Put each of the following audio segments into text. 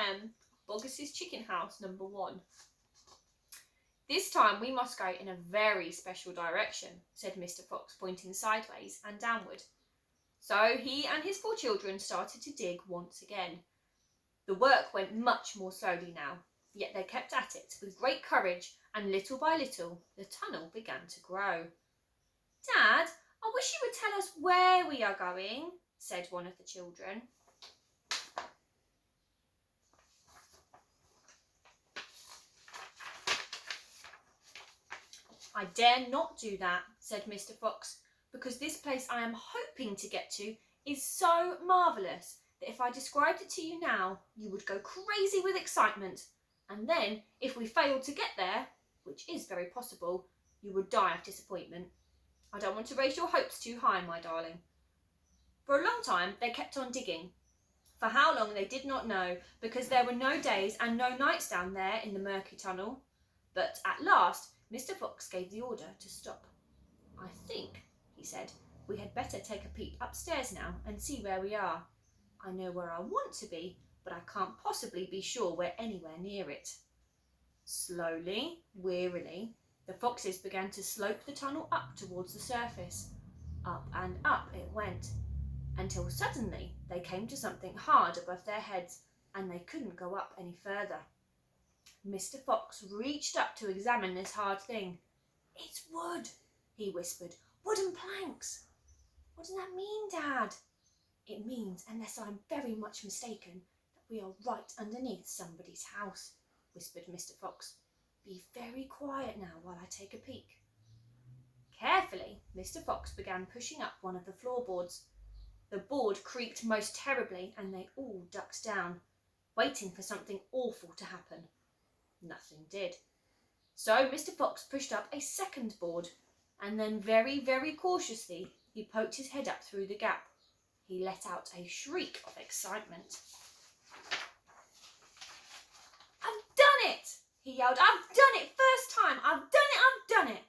am Boggis' chicken house number 1. This time we must go in a very special direction, said Mr. Fox, pointing sideways and downward. So he and his 4 children started to dig once again. The work went much more slowly now, yet they kept at it with great courage, and little by little the tunnel began to grow. Dad, I wish you would tell us where we are going, said one of the children. I dare not do that, said Mr. Fox, because this place I am hoping to get to is so marvellous that if I described it to you now, you would go crazy with excitement, and then if we failed to get there, which is very possible, you would die of disappointment. I don't want to raise your hopes too high, my darling. For a long time they kept on digging. For how long they did not know, because there were no days and no nights down there in the murky tunnel. But at last Mr. Fox gave the order to stop. I think, he said, we had better take a peep upstairs now and see where we are. I know where I want to be, but I can't possibly be sure we're anywhere near it. Slowly, wearily, the foxes began to slope the tunnel up towards the surface. Up and up it went, until suddenly they came to something hard above their heads, and they couldn't go up any further. Mr. Fox reached up to examine this hard thing. It's wood, he whispered. Wooden planks. What does that mean, Dad? It means, unless I'm very much mistaken, that we are right underneath somebody's house, whispered Mr. Fox. Be very quiet now while I take a peek. Carefully, Mr. Fox began pushing up one of the floorboards. The board creaked most terribly, and they all ducked down, waiting for something awful to happen. Nothing did. So Mr. Fox pushed up a second board, and then very, very cautiously he poked his head up through the gap. He let out a shriek of excitement. I've done it! He yelled. I've done it! First time! I've done it! I've done it!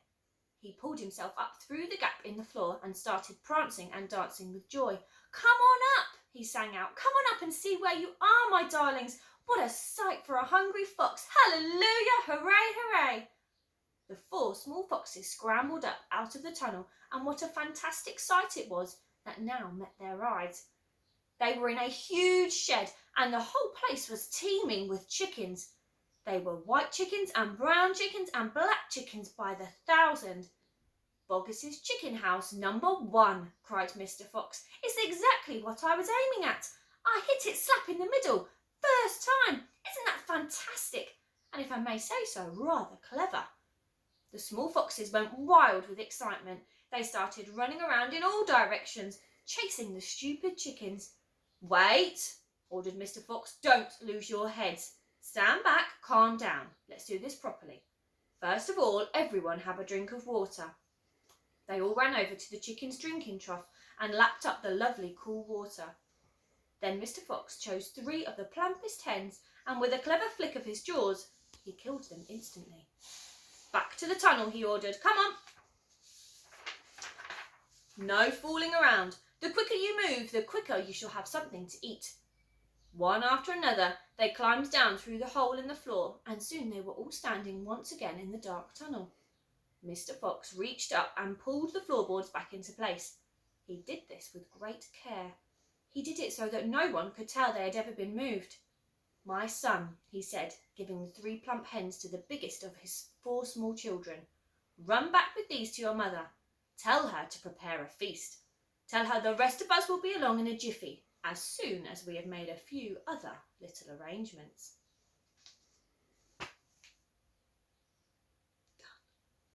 He pulled himself up through the gap in the floor and started prancing and dancing with joy. Come on up, he sang out. Come on up and see where you are, my darlings. What a sight for a hungry fox. Hallelujah! Hooray, hooray! The 4 small foxes scrambled up out of the tunnel, and what a fantastic sight it was that now met their eyes. They were in a huge shed, and the whole place was teeming with chickens. They were white chickens and brown chickens and black chickens by the 1,000. Boggis' chicken house number 1, cried Mr. Fox. It's exactly what I was aiming at. I hit it slap in the middle. First time. Isn't that fantastic? And if I may say so, rather clever. The small foxes went wild with excitement. They started running around in all directions, chasing the stupid chickens. Wait, ordered Mr. Fox. Don't lose your heads. Stand back, calm down. Let's do this properly. First of all, everyone have a drink of water. They all ran over to the chicken's drinking trough and lapped up the lovely cool water. Then Mr. Fox chose 3 of the plumpest hens, and with a clever flick of his jaws, he killed them instantly. Back to the tunnel, he ordered. Come on. No fooling around. The quicker you move, the quicker you shall have something to eat. One after another, they climbed down through the hole in the floor, and soon they were all standing once again in the dark tunnel. Mr. Fox reached up and pulled the floorboards back into place. He did this with great care. He did it so that no one could tell they had ever been moved. My son, he said, giving the 3 plump hens to the biggest of his 4 small children, run back with these to your mother. Tell her to prepare a feast. Tell her the rest of us will be along in a jiffy, as soon as we have made a few other little arrangements.